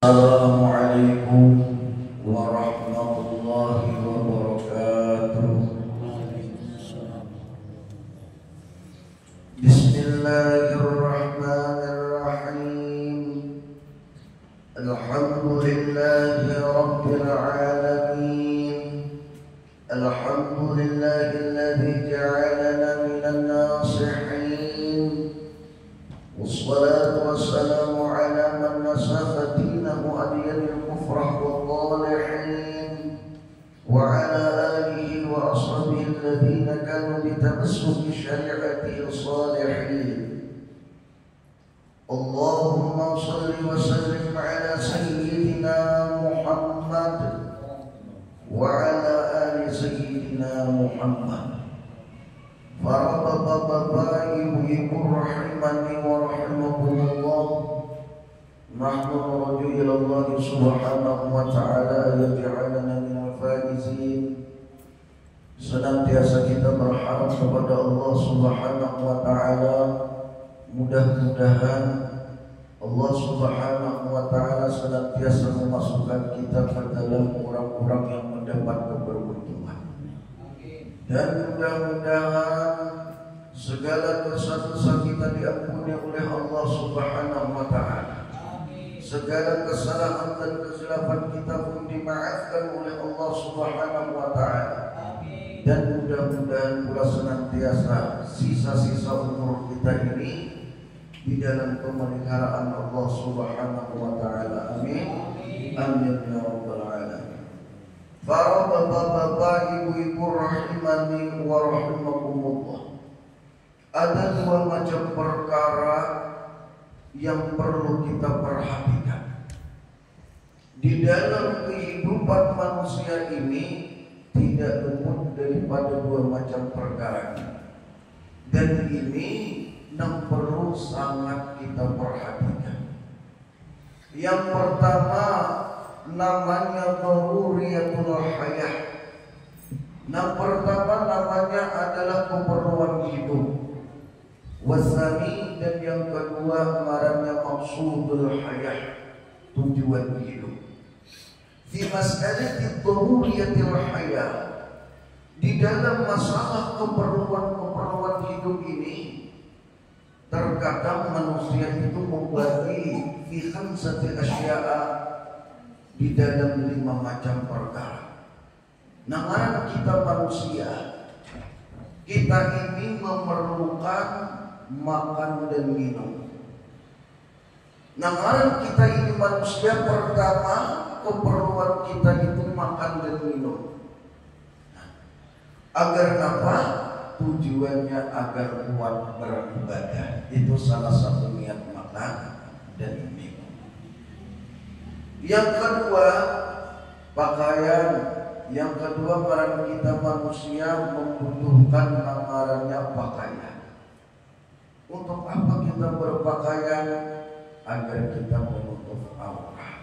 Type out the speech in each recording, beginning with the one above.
Assalamualaikum warahmatullahi wabarakatuh. Bismillahirrahmanirrahim. Alhamdulillahi rabbil alamin. Alhamdulillahilladzi ja'alana minan nasihin. Wassalatu wassalamu ala man nasafa dinahu adyanil kufrah wal dhalihin wa ala alihi wa ashabihi alladhina kanu bitamassuki syari'ati salihin. Allahumma salli wa sallim ala sayyidina Muhammad wa ala ali sayyidina Muhammad. Para bapak-bapak, ibu-ibu rahimani wa rahimakumullah, nahnu narju ila Allah subhanahu wa ta'ala yaj'alana minal faizin. Senantiasa kita berharap kepada Allah subhanahu wa ta'ala, mudah-mudahan Allah subhanahu wa ta'ala senantiasa memasukkan kita ke dalam orang-orang yang mendapat keberuntungan. Dan mudah-mudahan segala dosa-dosa kita diampuni oleh Allah subhanahu wa ta'ala. Segala kesalahan dan kesilapan kita pun dimaafkan oleh Allah subhanahu wa ta'ala. Dan mudah-mudahan pula senantiasa sisa-sisa umur kita ini di dalam pemeliharaan Allah subhanahu wa ta'ala. Amin. Amin ya rabbal alamin. Para bapak-bapak, ibu-ibu rahimani wa rahimakumullah, ada dua macam perkara yang perlu kita perhatikan. Di dalam kehidupan manusia ini tidak luput daripada dua macam perkara ini. Dan ini yang perlu sangat kita perhatikan. Yang pertama namanya daruriyatul hayah. Yang pertama namanya adalah keperluan hidup. Wasani, dan yang kedua marahnya maksudul hayah, tujuan hidup. Fi mas'alati daruriyatul hayah, di dalam masalah keperluan hidup ini, terkadang manusia itu membagi fi khamsati asya'a, di dalam 5 macam perkara. Nah, kita manusia, kita ini memerlukan makan dan minum. Nah, kita ini manusia, pertama keperluan kita itu makan dan minum. Agar apa? Tujuannya agar kuat beribadah. Itu salah satu niat makan dan minum. Yang kedua, pakaian. Yang kedua, para kita manusia membutuhkan amarannya pakaian. Untuk apa kita berpakaian? Agar kita menutup aurat.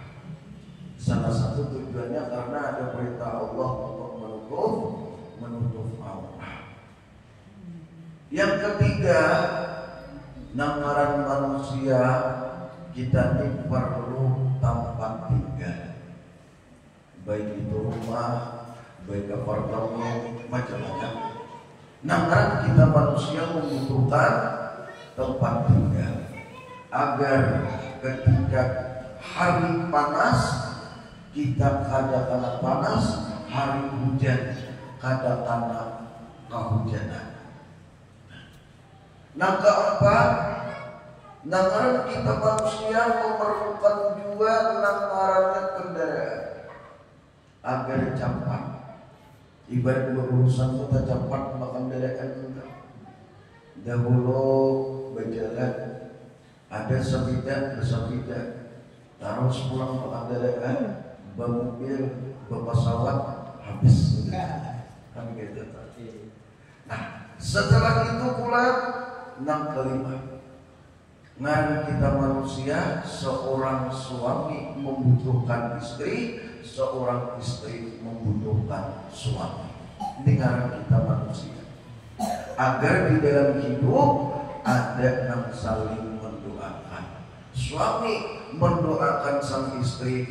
Salah satu tujuannya karena ada perintah Allah untuk menutup aurat. Yang ketiga, namaran manusia, kita ini perlu tempat tinggal, baik itu rumah, baik apartemen, macam-macam. Nah, kita manusia membutuhkan tempat tinggal agar ketika hari panas kita kadang-kadang panas, hari hujan kadang-kadang kehujanan. Nah, keempat, namaran kita manusia memerlukan juga namarannya kendaraan agar cepat. Ibarat berurusan kita cepat makan kendaraan kita. Dahulu berjalan ada sepeda, terus pulang makan kendaraan, bermobil, berpesawat, habis. Kan gitu. Nah, setelah itu pula yang kelima, Nah, kita manusia, seorang suami membutuhkan istri, seorang istri membutuhkan suami. Ini karena kita manusia. Agar di dalam hidup ada yang saling mendoakan. Suami mendoakan sang istri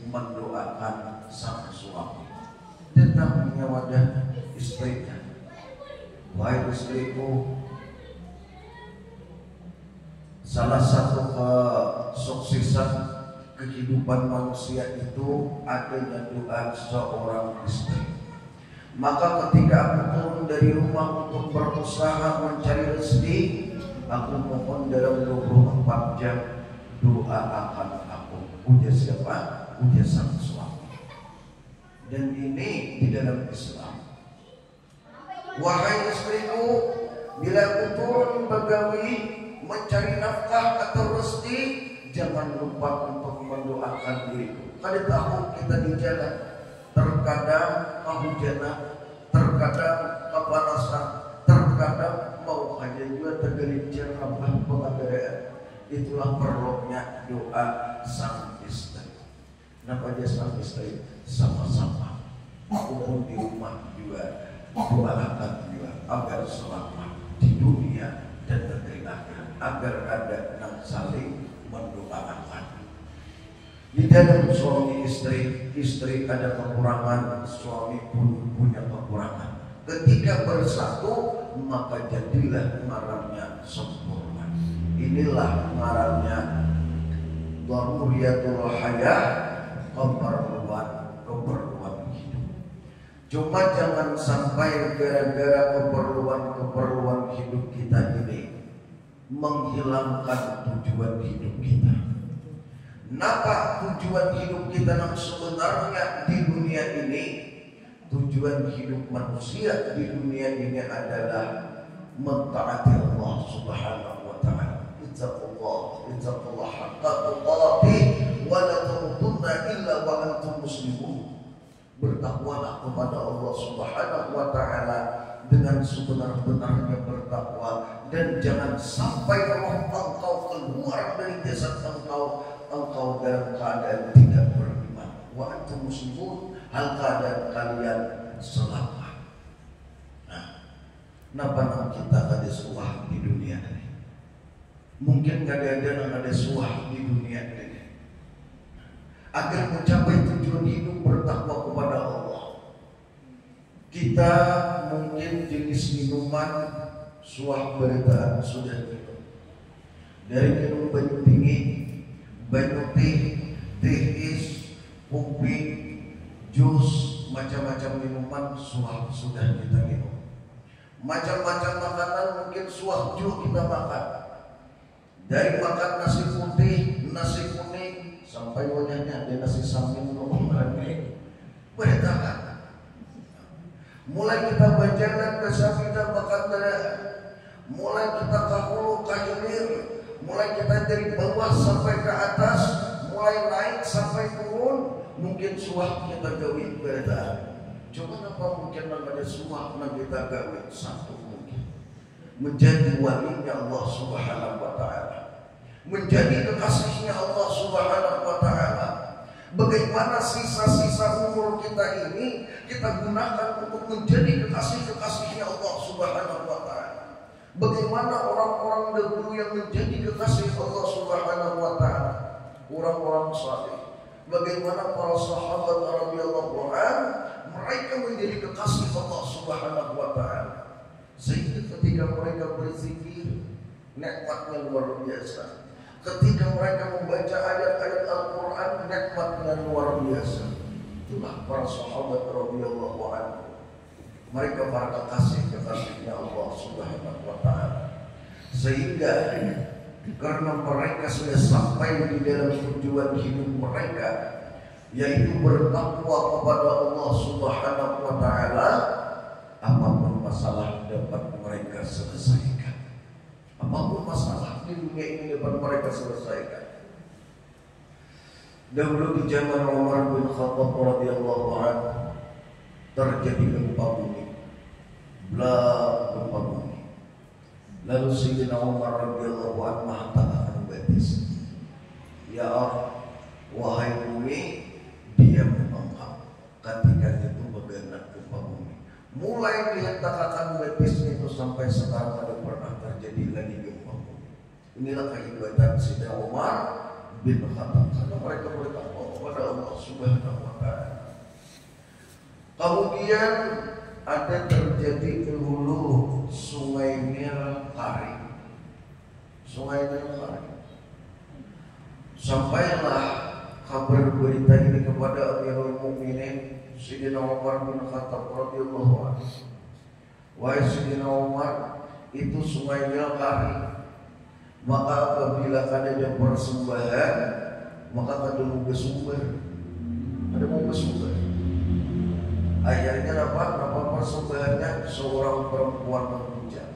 mendoakan sang suami. Datangnya wadah istrinya, wahai istriku, salah satu kesuksesan kehidupan manusia itu adanya doa seorang istri. Maka ketika aku turun dari rumah untuk berusaha mencari rezeki, aku mohon dalam 24 jam doa akan aku. Ujar siapa? Ujar sang suami. Dan ini di dalam Islam. Wahai istriku, bila aku turun begawi mencari nafkah atau rezeki, jangan lupa untuk mendoakan diriku. Kada tahu kita di jalan, terkadang kehujanan, terkadang kepanasan, terkadang mau aja juga tergelincir apa pengadaraan. Itulah perlunya doa sang istri. Kenapa dia sang istri? Sama-sama maupun di rumah juga doakan juga agar selamat di dunia dan negeri akhirat, agar ada yang saling mendoakan. Di dalam suami istri, istri ada kekurangan, suami pun punya kekurangan. Ketika bersatu, maka jadilah ngarannya sempurna. Inilah ngarannya daruriyatul hayat, keperluan hidup. Cuma jangan sampai gara-gara keperluan hidup kita ini menghilangkan tujuan hidup kita. Napa tujuan hidup kita yang sebenarnya di dunia ini? Tujuan hidup manusia di dunia ini adalah mentaati Allah Subhanahu wa taala. Ittaqullah haqqa tuqatih wa la tamutunna illa wa antum muslimun. Bertakwalah kepada Allah Subhanahu wa taala dengan sebenar-benarnya bertakwa, dan jangan sampai roh engkau keluar dari jasad engkau dalam keadaan tidak beriman. Wa antum muslimun, hal keadaan kalian selamat. Nah, kenapa kita ada suah di dunia ini? Mungkin gak ada suah di dunia ini. Agar mencapai tujuan hidup bertakwa kepada Allah, kita mungkin jenis minuman suah beritaan sudah minum. Dari minum banyu dingin, banyu teh, teh is, kopi, jus, macam-macam minuman suah sudah kita minum. Macam-macam makanan mungkin suah juga kita makan. Dari makan nasi putih, nasi kuning, sampai wajahnya ada nasi samping ngomong lagi. Beritakan. Mulai kita berjalan ke kita makan darah. Mulai kita ke hulu ke hilir. Mulai kita dari bawah sampai ke atas, mulai naik sampai turun, mungkin suah kita gawi beritakan. Cuma apa mungkin ada suah yang kita gawi? Satu mungkin menjadi walinya Allah Subhanahu wa taala, menjadi kekasihnya Allah Subhanahu wa taala. Bagaimana sisa-sisa umur kita ini kita gunakan untuk menjadi kekasih-kekasihnya Allah Subhanahu wa taala. Bagaimana orang-orang dahulu yang menjadi kekasih Allah Subhanahu wa taala, orang-orang saleh. Bagaimana para sahabat radhiyallahu anhum, mereka menjadi kekasih Allah Subhanahu wa taala. Sehingga ketika mereka berzikir, nikmatnya luar biasa. Ketika mereka membaca ayat-ayat Al-Quran, nikmatnya luar biasa. Itulah para sahabat radhiyallahu anhum. Mereka para kekasih-kekasihnya Allah Subhanahu wa taala. Sehingga karena mereka sudah sampai di dalam tujuan hidup mereka, yaitu bertakwa kepada Allah Subhanahu wa taala, apapun masalah dapat mereka selesaikan. Apapun masalah di dunia ini dapat mereka selesaikan. Dahulu di zaman Umar bin Khattab radhiyallahu anhu terjadi gempa bumi, gempa bumi. Lalu Sayyidina Umar radhiyallahu anhu mengatakan betis, ya Allah, wahai bumi, diam engkau. Ketika itu bergerak gempa bumi, mulai dihentakkan betis itu sampai sekarang tidak pernah terjadi lagi gempa bumi. Inilah kehebatan Sayyidina Umar bin Khattab karena mereka bertakwa kepada Allah Subhanahu wa taala. Kemudian ada terjadi ke hulu Sungai Nil kering. Sungai Nil kering. Sampailah kabar berita ini kepada Amirul Mukminin Sayyidina Umar bin Khattab radhiyallahu anhu. Wahai Sayyidina Umar, itu Sungai Nil kering. Maka apabila ada persembahan, maka ada mau bersumber. Ada mau bersumber. Akhirnya apa persembahannya? Seorang perempuan menghujam.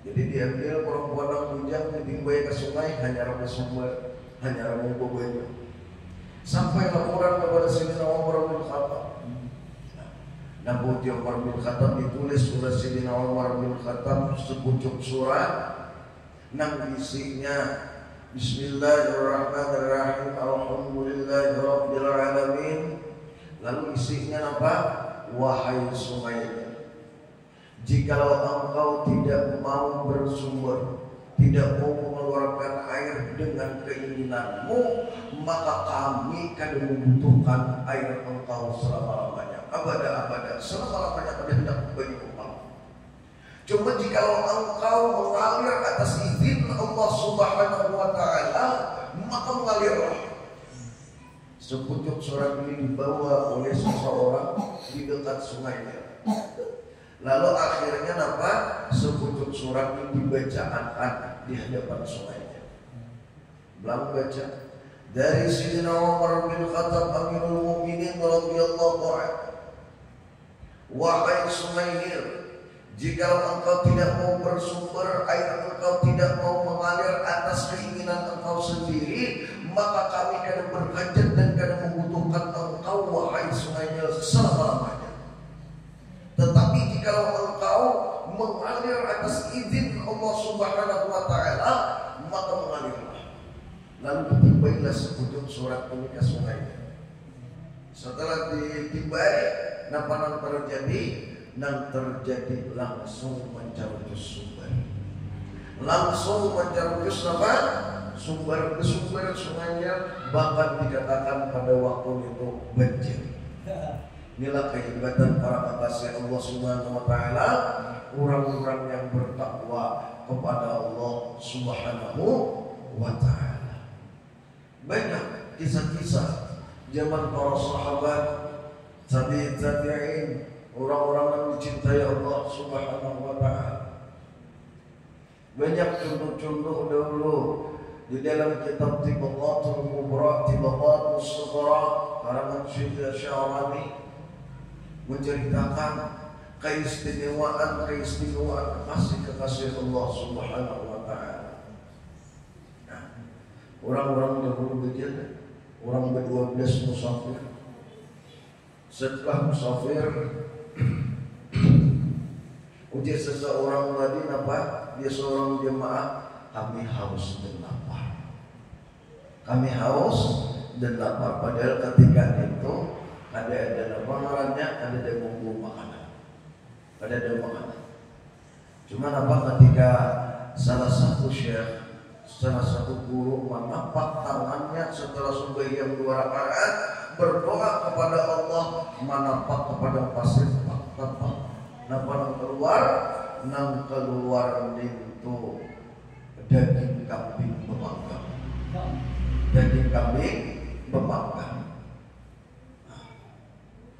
Jadi diambil perempuan menghujam, ditimbai ke sungai, hanya ramai sumber, hanya ramai bobanya. Sampai laporan kepada Sayyidina Umar bin Khattab. Nabi Umar bin Khattab ditulis oleh Sayyidina Umar bin Khattab sepucuk surat. Nang isinya Bismillahirrahmanirrahim, Alhamdulillahirabbil alamin. Lalu isinya apa? Wahai sungai, jikalau engkau tidak mau bersumber, tidak mau mengeluarkan air dengan keinginanmu, maka kami akan membutuhkan air engkau selama-lamanya, abada-abada, selama-lamanya pada hendak bagi engkau. Cuma jikalau engkau mengalir atas izin Allah Subhanahu wa taala, maka mengalirlah. Sepucuk surat ini dibawa oleh seseorang di dekat sungai Nil. Lalu akhirnya apa? Sepucuk surat ini dibacakan di hadapan sungai Nil. Belum baca dari Sayyidina Umar bin Khattab Amirul Mukminin radhiyallahu anhu. Wahai sungai Nil, jika engkau tidak mau bersumber, air engkau tidak mau mengalir atas keinginan engkau sendiri, maka kami akan berhajat dan akan membutuhkan engkau, wahai sungai Nil, selama-lamanya. Tetapi jika engkau mengalir atas izin Allah Subhanahu wa taala, maka mengalirlah. Lalu ditimbailah sepucuk surat ini ke sungai Nil. Setelah ditimbai, apa terjadi? Dan terjadi langsung mencarujus sumber. Langsung mencarujus apa? Sumber sungainya, bahkan dikatakan pada waktu itu banjir. Inilah kehebatan para kekasih Allah Subhanahu wa taala, orang-orang yang bertakwa kepada Allah Subhanahu wa taala. Banyak kisah-kisah zaman para sahabat, tabi'in, orang-orang yang dicintai Allah Subhanahu wa taala. Banyak contoh-contoh dahulu di dalam kitab Tabaqatul Kubra, Tabaqatus Sughra karangan Syekh Syarani menceritakan keistimewaan kekasih Allah Subhanahu wa taala. Nah, orang-orang dahulu begitu, orang ber-12 musafir. Setelah musafir, ujar seseorang tadi apa? Dia seorang jemaah, kami haus dan lapar. Kami haus dan lapar. Padahal ketika itu ada makanan, ada bumbu makanan, ada makanan. Cuma apa ketika salah satu syekh, salah satu guru menapak tangannya setelah sembahyang 2 rakaat, berdoa kepada Allah, menapak kepada pasir, nang keluar itu daging kambing berpanggang. Daging kambing berpanggang.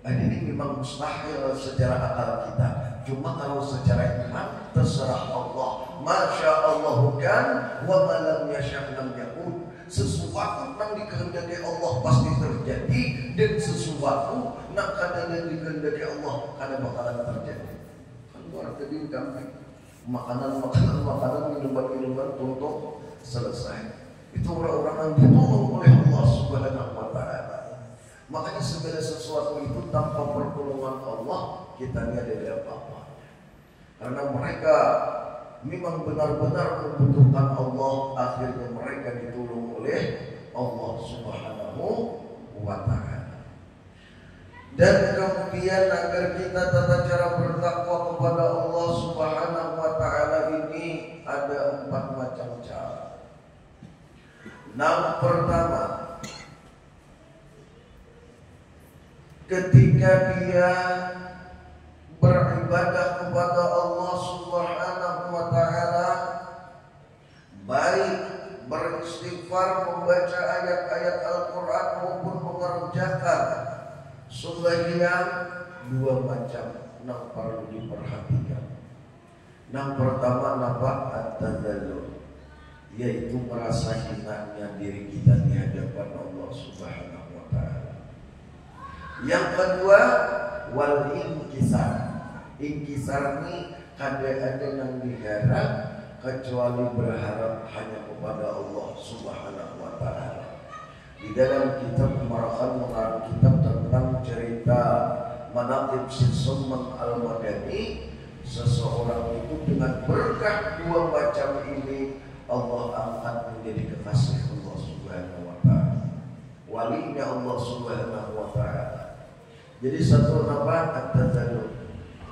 Ini memang mustahil secara akal kita. Cuma kalau secara iman terserah Allah. Masya Allah kan, wa malam yasha lam yakun. Sesuatu yang dikehendaki Allah pasti terjadi, dan sesuatu yang kadang dikehendaki Allah kadang bakalan terjadi. Keluar daging kambing, makanan, minuman untuk selesai. Itu orang-orang yang ditolong oleh Allah Subhanahu wa taala. Makanya segala sesuatu itu tanpa pertolongan Allah kita tidak ada apa-apa. Karena mereka memang benar-benar membutuhkan Allah, akhirnya mereka ditolong oleh Allah Subhanahu wa taala. Dan kemudian agar kita tata cara bertakwa kepada Allah Subhanahu wa taala ini ada 4 macam cara. Yang ketika dia beribadah kepada Allah Subhanahu wa taala, baik beristighfar, membaca ayat-ayat Al-Qur'an maupun mengerjakan sembahyang, dua macam yang perlu diperhatikan. Yang pertama napa? At-tadzallul, yaitu merasa hinanya diri kita di hadapan Allah Subhanahu wa taala. Yang kedua, wal inkisar. Inkisar ini kada ada yang diharap kecuali berharap hanya kepada Allah Subhanahu wa taala. Di dalam kitab Marakan mengarang kitab tentang cerita Manaqib Si Sulman Al-Madani, seseorang itu dengan berkah dua macam ini Allah angkat menjadi kekasih Allah Subhanahu wa taala, walinya Allah Subhanahu wa taala. Jadi satu nama at-tadzallul.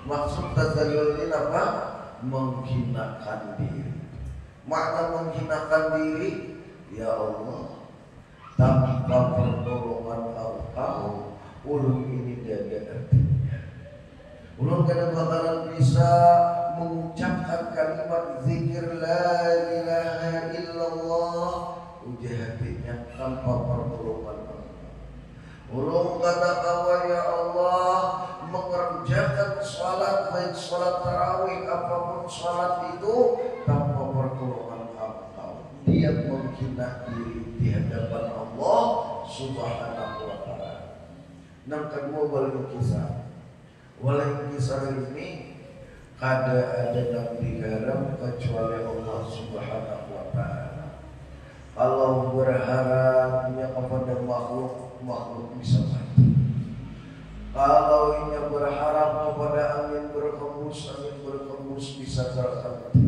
Maksud tadzallul ini apa? Menghinakan diri. Makna menghinakan diri, ya Allah, tanpa pertolongan Engkau, ulun ini tiada artinya. Ulun kada bakalan bisa mengucapkan kalimat zikir la ilaha illallah uji hatinya tanpa pertolongan Engkau. Ulun kata kawa ya Allah, mengerjakan salat, baik salat tarawih apapun salat itu tanpa pertolongan Engkau. Dia menghina diri di hadapan Allah Subhanahu wa taala. Yang kedua, wal inkisar ini kada ada yang diharap kecuali Allah Subhanahu wa taala. Kalau berharapnya kepada makhluk, makhluk bisa mati. Kalau ia berharap kepada angin berhembus bisa terhenti.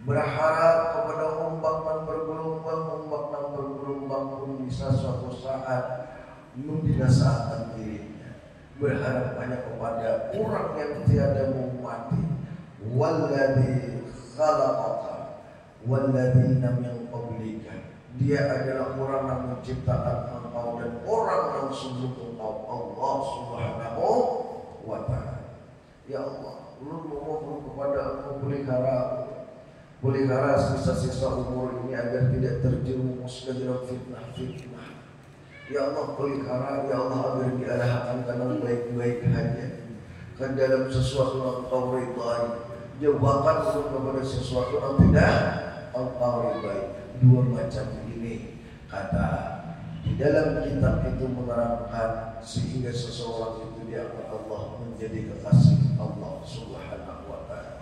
Berharap kepada ombak yang bergelombang pun bisa suatu saat membinasakan dirinya. Berharap hanya kepada orang yang tiada mau mati. Walladzi khalaqaka walladzina min qablika. Dia adalah orang yang menciptakan engkau dan orang yang sebelum engkau, Allah Subhanahu wa taala. Ya Allah, ulun memohon kepada Engkau pelihara sisa-sisa umur ini agar tidak terjerumus ke dalam fitnah-fitnah. Ya Allah, pelihara, ya Allah, agar diarahkan ke dalam baik-baik hanya ke dalam sesuatu yang Engkau ridai. Jauhkan ulun kepada sesuatu yang tidak Engkau ridai. Dua macam ini kata di dalam kitab itu menerangkan sehingga seseorang itu diangkat Allah menjadi kekasih Allah Subhanahu wa taala.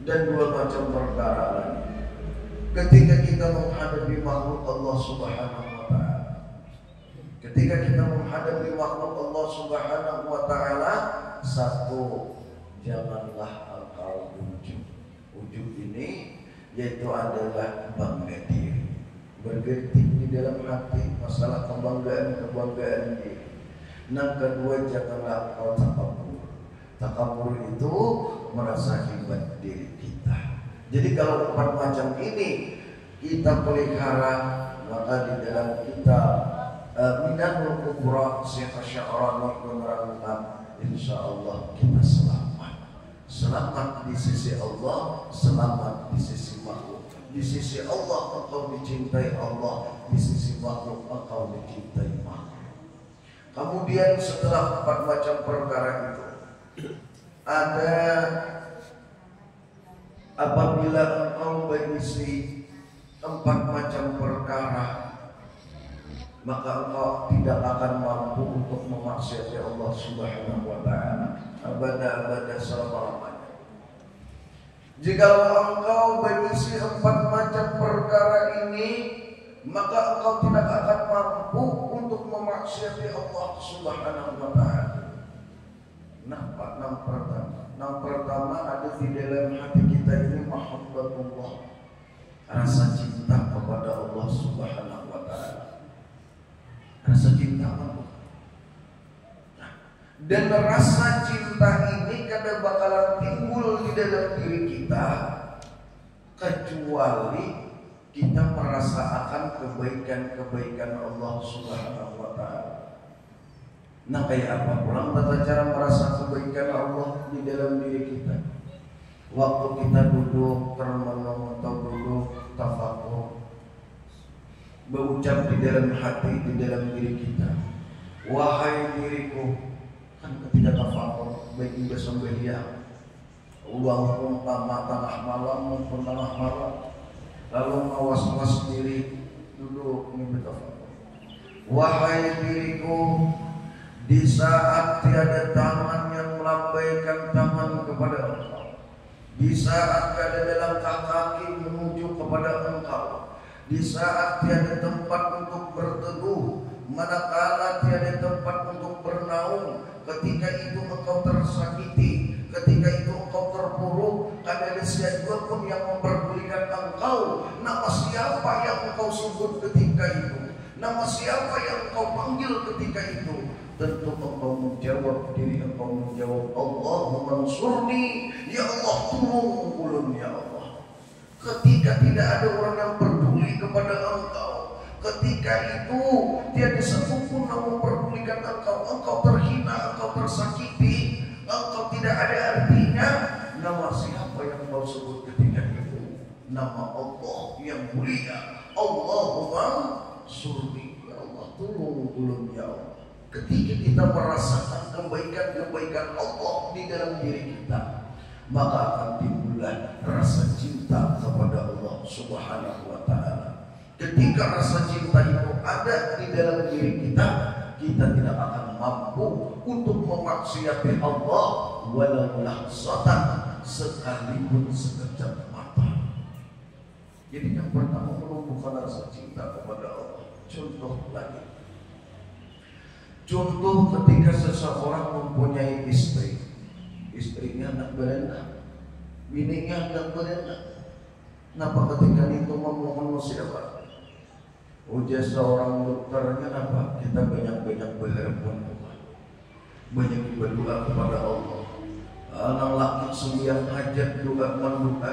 Dan dua macam perkara lagi ketika kita menghadapi makhluk Allah Subhanahu wa taala. Ketika kita menghadapi makhluk Allah Subhanahu wa taala, satu, janganlah engkau ujub. Ujub ini yaitu adalah bangga diri, bergeting di dalam hati, masalah kebanggaan diri. Yang kedua, janganlah engkau takabur. Takabur itu merasa hebat diri kita. Jadi kalau empat macam ini kita pelihara, maka di dalam kita Minanul Kubra Syekh Sya'rani menerangkan, insyaallah kita selamat di sisi Allah, selamat di sisi makhluk. Di sisi Allah engkau dicintai Allah, di sisi makhluk engkau dicintai makhluk. Kemudian setelah empat macam perkara itu, ada apabila engkau berisi empat macam perkara, maka engkau tidak akan mampu untuk memaksiati Allah Subhanahu wa taala abada selama-lamanya. Jika engkau berisi empat macam perkara ini, maka engkau tidak akan mampu untuk memaksiati Allah Subhanahu wa taala. Yang pertama ada di dalam hati kita ini mahabbatullah, rasa cinta kepada Allah Subhanahu wa taala. Rasa cinta Allah. Dan rasa cinta ini kadang bakalan timbul di dalam diri kita kecuali kita merasakan kebaikan-kebaikan Allah Subhanahu wa taala. Nah kayak apa? Ulang tata cara merasa kebaikan Allah di dalam diri kita. Waktu kita duduk termenung atau duduk tafakur, berucap di dalam hati, di dalam diri kita, wahai diriku, kan ketika tafakur baik juga sembahyang, uang umpama tengah malam maupun tengah malam, lalu mawas-was diri duduk ini bertafakur. Wahai diriku, di saat tiada tangan yang melambaikan tangan kepada Engkau, di saat tiada langkah kaki menuju kepada Engkau, di saat tiada tempat untuk berteduh, manakala tiada tempat untuk bernaung, ketika itu Engkau tersakiti, ketika itu Engkau terpuruk, ada siapa pun yang memperdulikan Engkau. Nama siapa yang Engkau sebut ketika itu? Nama siapa yang Engkau panggil ketika itu? Tentu Engkau menjawab, diri Engkau menjawab, Allahumma ansurni, ya Allah tolong ulun ya Allah. Ketika tidak ada orang yang peduli kepada Engkau, ketika itu tiada satupun yang memperdulikan Engkau, Engkau terhina, Engkau tersakiti, Engkau tidak ada artinya. Nama siapa yang Engkau sebut ketika itu? Nama Allah yang mulia. Allahumma ansurni, ya Allah tolong ulun ya Allah. Ketika kita merasakan kebaikan-kebaikan Allah di dalam diri kita, maka akan timbullah rasa cinta kepada Allah Subhanahu wa ta'ala. Ketika rasa cinta itu ada di dalam diri kita, kita tidak akan mampu untuk memaksiati Allah walau lahzatan, sekalipun sekejap mata. Jadi yang pertama menumbuhkan rasa cinta kepada Allah. Contoh lagi, contoh ketika seseorang mempunyai istri, istrinya anak berenak, bininya anak berenak. Kenapa ketika itu memohon siapa? Ujar seorang dokternya, apa? Kita banyak-banyak berharap Tuhan, banyak berdoa kepada Allah. Anak laki sembiang hajat doa mendoa,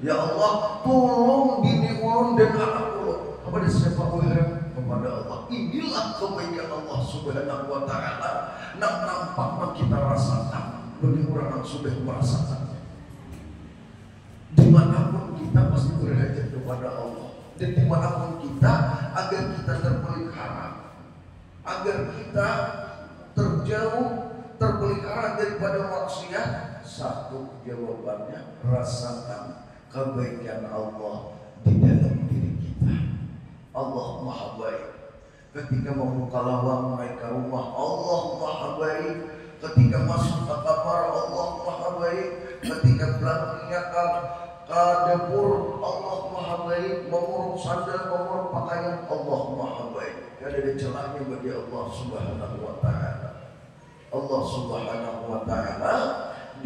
ya Allah tolong bini ulun dan anak ulun. Kepada siapa berharap? Kepada Allah. Inilah kebaikan Allah Subhanahu wa ta'ala. Nampak kita rasakan bagi orang yang sudah merasakan. Dimanapun kita pasti berhajat kepada Allah, dan dimanapun kita, agar kita terpelihara, agar kita terjauh, terpelihara daripada maksiat. Satu jawabannya, rasakan kebaikan Allah di dalam diri kita. Allah Maha Baik. Ketika membuka lawang naik ke rumah, Allah Maha Baik. Ketika masuk ke kamar, Allah Maha Baik. Ketika belanja ke dapur, Allah Maha Baik. Menguruk sandal, menguruk pakaian, Allah Maha Baik. Tidak ada celahnya bagi Allah Subhanahu wa ta'ala. Allah Subhanahu wa ta'ala,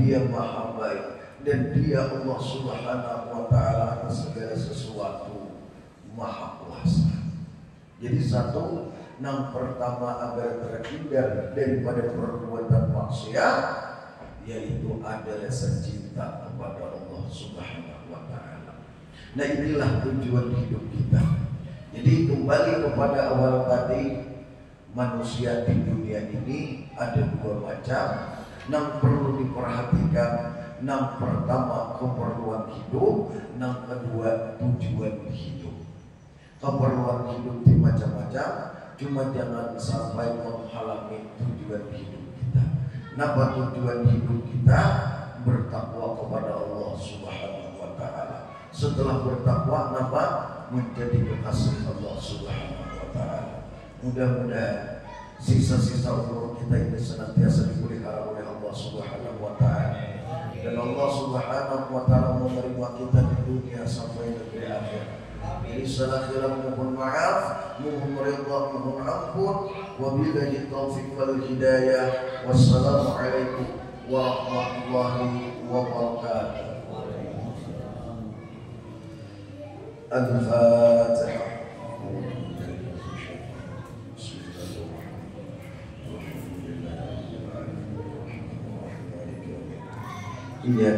Dia Maha Baik, dan Dia Allah Subhanahu wa ta'ala atas segala sesuatu Maha Kuasa. Jadi satu, yang pertama agar terhindar daripada perbuatan maksiat, yaitu ada rasa cinta kepada Allah Subhanahu wa ta'ala. Nah inilah tujuan hidup kita. Jadi kembali kepada awal tadi, manusia di dunia ini ada dua macam yang perlu diperhatikan. Yang pertama keperluan hidup, yang kedua tujuan hidup. Keperluan hidup di macam-macam, cuma jangan sampai menghalangi tujuan hidup kita. Napa tujuan hidup kita? Bertakwa kepada Allah Subhanahu wa ta'ala. Setelah bertakwa, napa? Menjadi kekasih Allah Subhanahu wa ta'ala. Mudah-mudahan sisa-sisa umur kita ini senantiasa dipelihara oleh Allah Subhanahu wa ta'ala, dan Allah Subhanahu wa ta'ala menerima kita di dunia sampai negeri akhir. Jadi salah kurang mohon maaf, mohon ridha, mohon ampun. Wabillahi taufiq wal hidayah. Wassalamualaikum warahmatullahi wabarakatuh. Al-Fatihah. Iya.